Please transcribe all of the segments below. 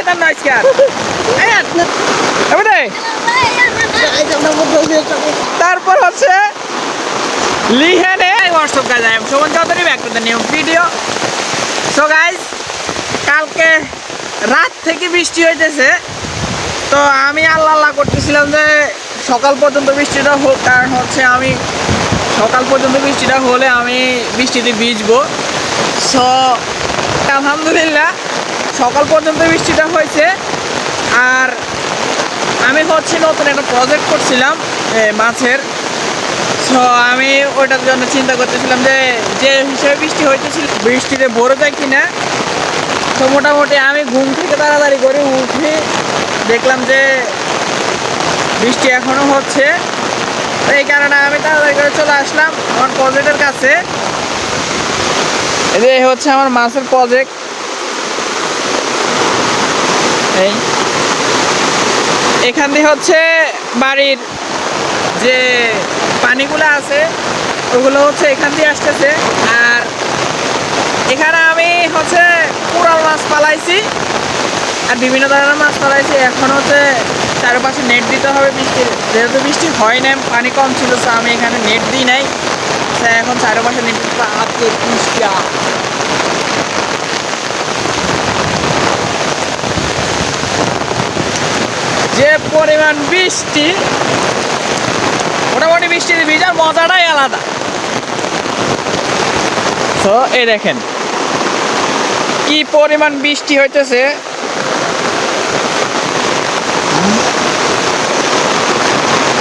দেন না আজকে আর তারপর হচ্ছে লিহেনে WhatsApp guys I am Shovan Chowdhury back to the new video. So guys কালকে রাত থেকে বৃষ্টি হইতেছে, তো আমি আল্লাহ করতেছিলাম যে সকাল পর্যন্ত বৃষ্টিটা হোক, কারণ হচ্ছে আমি সকাল পর্যন্ত বৃষ্টিটা হলে আমি বৃষ্টিতে ভিজবো। সো আলহামদুলিল্লাহ সকাল পর্যন্ত বৃষ্টিটা হয়েছে। আর আমি হচ্ছে নতুন একটা প্রজেক্ট করছিলাম মাছের। সো আমি ওইটার জন্য চিন্তা করতেছিলাম যে যে হিসেবে বৃষ্টি হইতেছিল বৃষ্টিতে ভরে যায় কিনা। তো মোটামুটি আমি ঘুম থেকে তাড়াতাড়ি করে উঠে দেখলাম যে বৃষ্টি এখনও হচ্ছে। তো এই কারণে আমি তাড়াতাড়ি করে চলে আসলাম আমার প্রজেক্টের কাছে। এই হচ্ছে আমার মাছের প্রজেক্ট। এই এখান দিয়ে হচ্ছে বাড়ির যে পানিগুলো আছে ওগুলো হচ্ছে এখান দিয়ে আসতেছে। আর এখানে আমি হচ্ছে কোরাল মাছ পালাইছি আর বিভিন্ন ধরনের মাছ পালাইছি। এখন হচ্ছে চারপাশে নেট দিতে হবে, যেহেতু বৃষ্টি হয় না, পানি কম ছিল, তো আমি এখানে নেট দিই নাই। এখন চারপাশে নেট দিতে যে পরিমাণ বৃষ্টি, মোটামুটি বৃষ্টিতে ভিজার মজাটাই আলাদা। তো এই দেখেন কি পরিমাণ বৃষ্টি হইতেছে।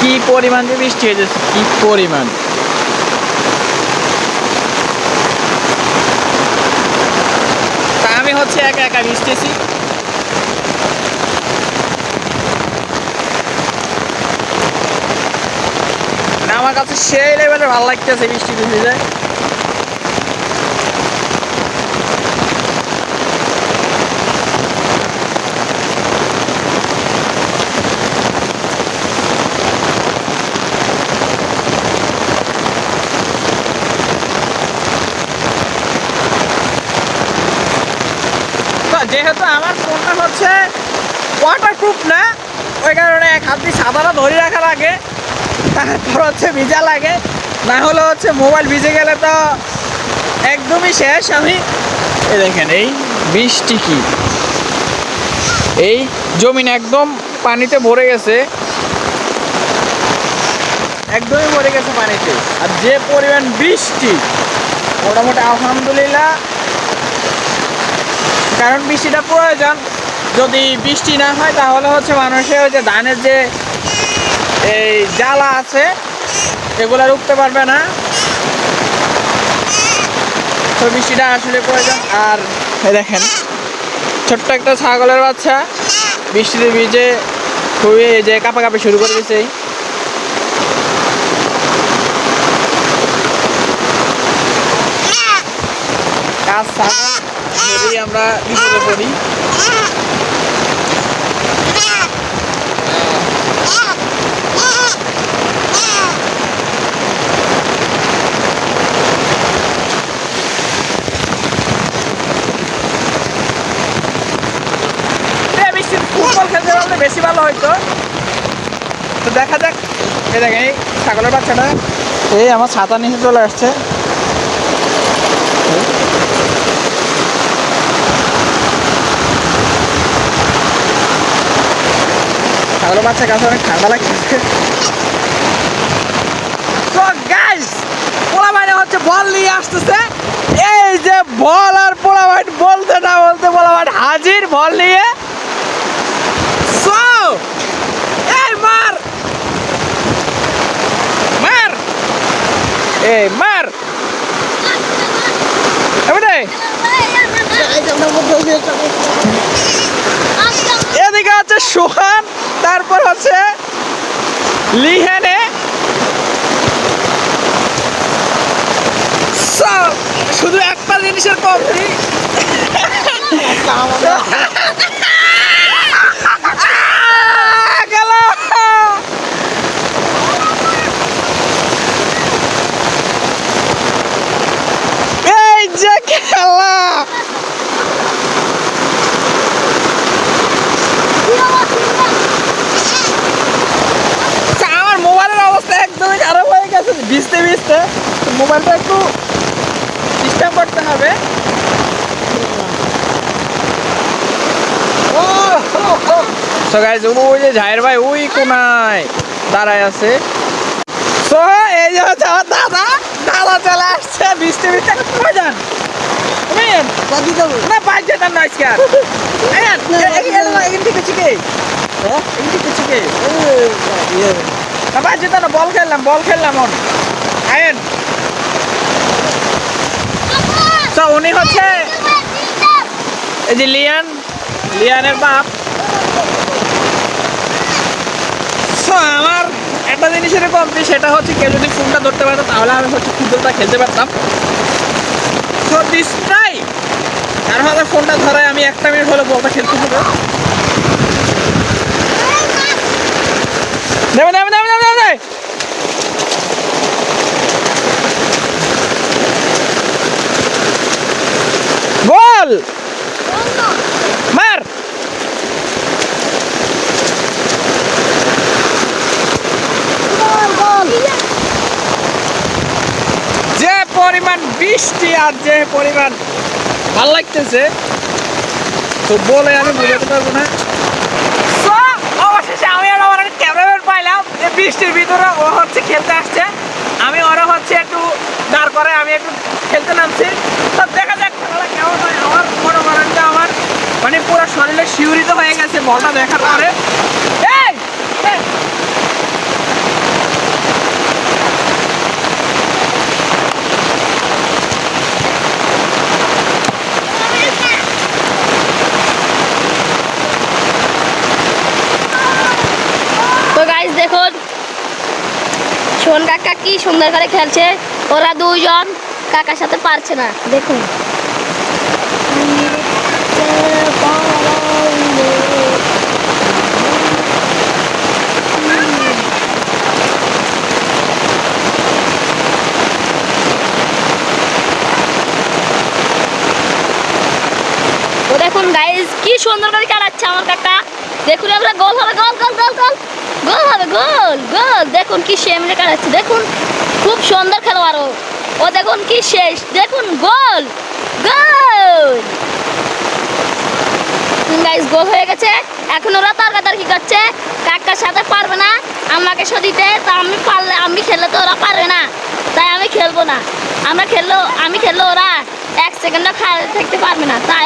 কি পরিমাণ যে বৃষ্টি হইতেছে, কি পরিমাণ। তা আমি হচ্ছে একা একা ভিজতেছি। আমার কাছে সেই লেভেলে ভালো লাগতেছে বৃষ্টিতে ভিজে। যেহেতু আমার ফোনটা হচ্ছে ওয়াটারপ্রুফ না, ওই কারণে এক হাত দিয়ে সাদাটা ধরে রাখা লাগে, তারপর হচ্ছে ভিজা লাগে, না হলে হচ্ছে মোবাইল ভিজে গেলে তো একদমই শেষ আমি। এই দেখেন এই বৃষ্টি কি, এই জমিন একদম পানিতে ভরে গেছে, একদমই ভরে গেছে পানিতে। আর যে পরিমাণ বৃষ্টি, মোটামুটি আলহামদুলিল্লাহ, কারণ বৃষ্টিটা প্রয়োজন। যদি বৃষ্টি না হয় তাহলে হচ্ছে মানুষের ওই যে ধানের যে এই জ্বালা আছে এগুলো রুখতে পারবে না। তো বৃষ্টিটা আসলে প্রয়োজন। আর দেখেন ছোট্ট একটা ছাগলের বাচ্চা বৃষ্টিতে ভিজে খুবই যে কাঁপাকাঁপি শুরু করে দিয়েছে। কাজ ছাড়া যদি আমরা বিপদে পড়ি। ফুটবল খেলতে পারলে বেশি ভালো হইতো। তো দেখা যাক। এই দেখেন এই ছাগলের বাচ্চাটা এই আমার ছাতা নিচে চলে আসছে। ছাগলের বাচ্চার কাছে অনেক ঠান্ডা লাগছে। তো গাইস পোলাবাইনে হচ্ছে বল নিয়ে আসতেছে। এই যে বল, আর পোলাবাইন বলতে না বলতে পোলাবাইন হাজির বল নিয়ে। এই মার মার, এই মার এদিকে হচ্ছে সোহান, তারপর হচ্ছে লিহেনে। শুধু একটা জিনিসের কমতি, মোবাইলটা একটু সিস্টেম করতে হবে। সো গাইস ওই যে জাহির ভাই ওই কোনায় দাঁড়ায় আছে। সো এই যে দাদা দাদা চলে আসছে বৃষ্টি বৃষ্টি কই যান না বাইক যেতাম না আজকে আর এখান থেকে চিকে এখান থেকে চিকে না বাইক যেতাম না বল খেললাম অন আয়েন। সো উনি হচ্ছে এই যে লিয়ানের বাপ। সো আমার একটা জিনিসের কমতি, সেটা হচ্ছে কেউ যদি ফোনটা ধরতে পারতো তাহলে আমি হচ্ছে ফুটবলটা খেলতে পারতাম। সো দিস ট্রাই আর হয়তো ফোনটা ধরায় আমি 1 মিনিট হলে বলটা খেলতে হবে। দেবে দেবে দেবে দেবে দেবে গোল মার। যে পরিমাণ বৃষ্টি আর যে পরিমাণ ভাল লাগতেছে তো বলে আমি বুঝাতে পারবো না। অবশেষে আমি আর আমার ক্যামেরাম্যান পাইলাম বৃষ্টির ভিতরে। ও হচ্ছে খেলতে আসছে, আমি ওরা হচ্ছে একটু দাঁড় করে আমি একটু খেলতে নামছি। তো দেখা যাক খেলা কেমন হয়। আমার মনে করেন যে আমার মানে পুরো শরীরে শিউরিত হয়ে গেছে বলটা দেখার পরে। তো গাইস দেখুন শোন কাকা কি সুন্দর করে খেলছে। ওরা দুইজন কাকার সাথে পারছে না, দেখুন। তো দেখুন গাইস কি সুন্দর করে খেলাচ্ছে আমার কাকা। দেখুন এবার গোল হবে, গোল গোল গোল গোল গোল হবে, গোল গোল। দেখুন কি সেমনে কাটাচ্ছে, দেখুন খুব সুন্দর খেলোয়াড় ও দেখুন কি শেষ, দেখুন গোল গোল। গাইস গোল হয়ে গেছে। এখন ওরা তর্কাতর্কি করছে কাকার সাথে পারবে না আমাকে দিতে। তা আমি খেললে তো ওরা পারবে না, তাই আমি খেলবো না। আমি খেললো ওরা 1 সেকেন্ডও থাকতে পারবে না, তাই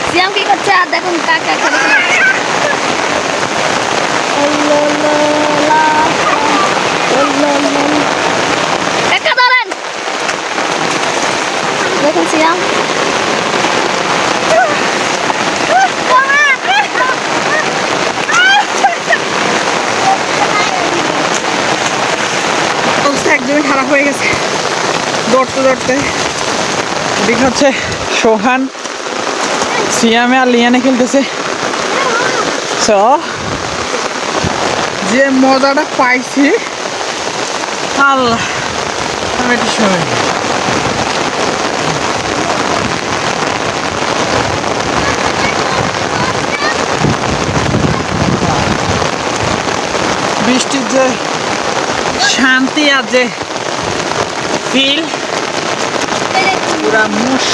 সিয়াম কি করছে আর দেখুন কাকা খেলে কাকা ধরেন, দেখুন সিয়াম একদমই খারাপ হয়ে গেছে দৌড়তে দৌড়তে। এদিকে হচ্ছে সোহান সিয়ামে আর লিয়ানে খেলতেছে। সো যে মজাটা পাইছি আল্লাহ আমি একটু সময় বৃষ্টির যে শান্তি আর যে ফিল পুরা মুশ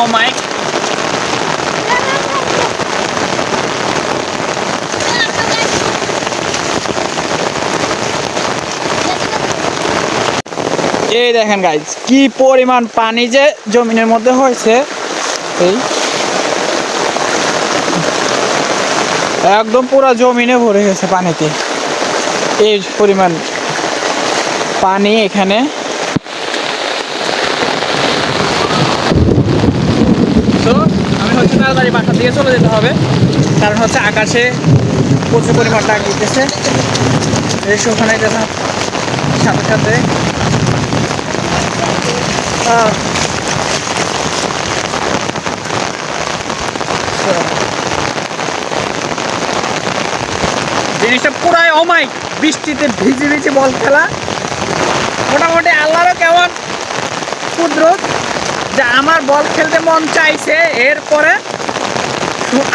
অমাইক। এই দেখেন গাইজ কি পরিমাণ পানি যে জমিনের মধ্যে হয়েছে, এই একদম পুরো জমিনে ভরে গেছে পানিতে। এই পরিমাণ পানি এখানে। তো আমি হচ্ছে তাড়াতাড়ি বাসার দিকে চলে যেতে হবে, কারণ হচ্ছে আকাশে প্রচুর পরিমাণ ডাক দিতেছে। এই ওখানে যেতাম সাথে সাথে জিনিসটা পুরাই অমাইক। বৃষ্টিতে ভিজে ভিজে বল খেলা মোটামুটি আল্লাহরও কেমন কুদরত যে আমার বল খেলতে মন চাইছে, এরপরে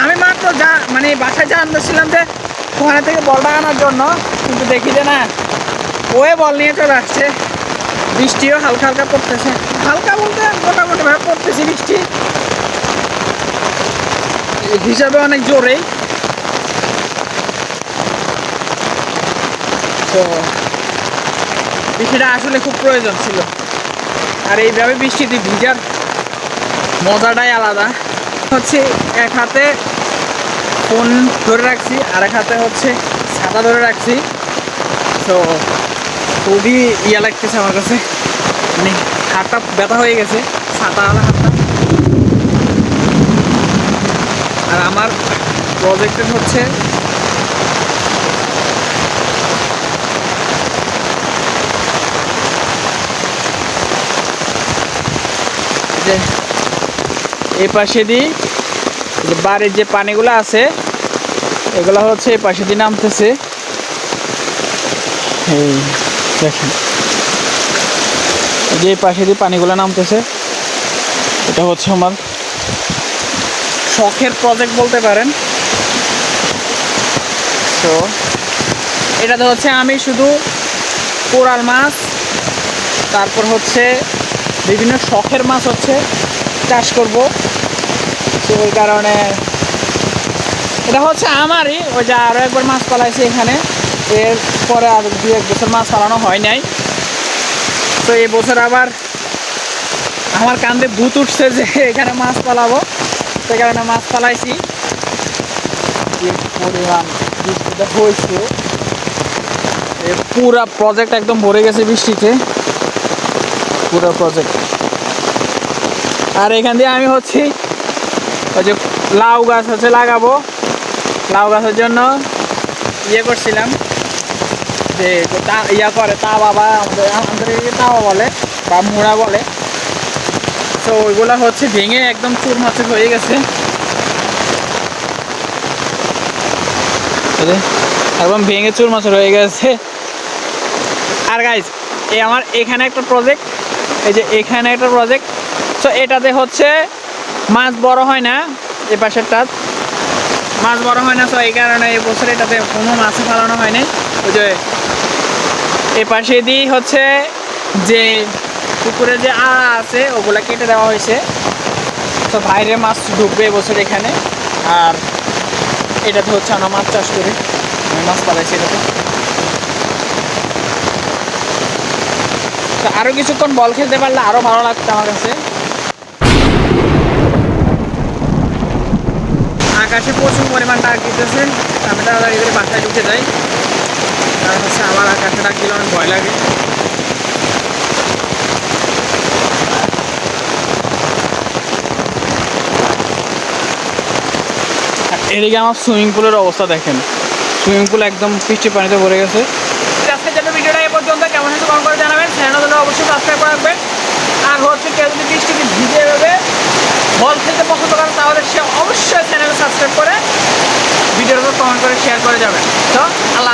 আমি মাত্র যা মানে বাসায় যা আনতেছিলাম যে ওখানে থেকে বলটা আনার জন্য, কিন্তু দেখি যে না, ওয়ে বল নিয়ে চলে আসছে। বৃষ্টিও হালকা হালকা পড়তেছে, হালকা বলতে মোটামুটি ভাবে পড়তেছে বৃষ্টি, হিসাবে অনেক জোরেই। তো বৃষ্টিটা আসলে খুব প্রয়োজন ছিল, আর এইভাবে বৃষ্টিতে ভিজার মজাটাই আলাদা। হচ্ছে এক হাতে ফোন ধরে রাখছি, আর এক হাতে হচ্ছে ছাতা ধরে রাখছি। তো খুবই ইয়া লাগতেছে আমার কাছে, মানে হাতটা ব্যথা হয়ে গেছে ছাতাওয়ালা হাতটা। আর আমার প্রজেক্টের হচ্ছে যে এই পাশে দিয়ে বাড়ির যে পানিগুলো আছে এগুলো হচ্ছে এই পাশে দিয়ে নামতেছে। এই দেখেন, যে এই পাশে দিয়ে পানিগুলো নামতেছে, এটা হচ্ছে আমার শখের প্রজেক্ট বলতে পারেন। তো এটাতে হচ্ছে আমি শুধু কোরাল মাছ, তারপর হচ্ছে বিভিন্ন শখের মাছ হচ্ছে চাষ করব। তো ওই কারণে এটা হচ্ছে আমারই, ওই যে আরও একবার মাছ পালাইছি এখানে, এরপরে আর 2-1 বছর মাছ পালানো হয় নাই। তো এই বছর আবার আমার কান্দে ভূত উঠছে যে এখানে মাছ পালাবো, সে কারণে মাছ পালাইছি। যে পরিমাণ বৃষ্টিটা হয়েছে, পুরা প্রজেক্ট একদম ভরে গেছে বৃষ্টিতে, পুরো প্রজেক্ট। আর এখান দিয়ে আমি হচ্ছে ওই যে লাউ গাছ হচ্ছে লাগাবো, লাউ গাছের জন্য ইয়ে করছিলাম যে ইয়া করে তা বাবা, আমাদের তাওয়া বলে বা মুড়া বলে। তো ওইগুলো হচ্ছে ভেঙে একদম চুরমাচুর হয়ে গেছে, একদম ভেঙে চুরমাচুর হয়ে গেছে। আর গাইজ এই আমার এখানে একটা প্রজেক্ট, এই যে এখানে একটা প্রজেক্ট। তো এটাতে হচ্ছে মাছ বড় হয় না, এ পাশেরটা মাছ বড় হয় না। তো এই কারণে এই বছর এটাতে কোনো মাছই ফালানো হয় নাই। ওই যে এ পাশে দিয়ে হচ্ছে যে পুকুরে যে আড়া আছে ওগুলা কেটে দেওয়া হয়েছে। তো বাইরে মাছ ঢুকবে এবছর এখানে। আর এটাতে হচ্ছে আমরা মাছ চাষ করি, আমি মাছ পালাইছি এটাতে। তো আরও কিছুক্ষণ বল খেলতে পারলে আরও ভালো লাগতো আমার কাছে। আকাশে প্রচুর পরিমাণ ডাক দিতেছে, আমি তাড়াতাড়ি করে বাসায় ঢুকে যাই, কারণ হচ্ছে আমার আকাশে ডাক দিলে অনেক ভয় লাগে। এদিকে আমার সুইমিং পুলের অবস্থা দেখেন, সুইমিং পুল একদম বৃষ্টি পানিতে ভরে গেছে। আজকের জন্য ভিডিওটা এ পর্যন্ত, কেমন হয়েছে কমেন্ট করে জানাবেন, চ্যানেলটা অবশ্যই সাবস্ক্রাইব করে রাখবেন। আর হচ্ছে কেউ যদি বৃষ্টিতে ভিজে যাবে বল খেলতে পছন্দ করেন তাহলে সে অবশ্যই চ্যানেল সাবস্ক্রাইব করে ভিডিওটা কমেন্ট করে শেয়ার করে যাবেন। তো আল্লাহ।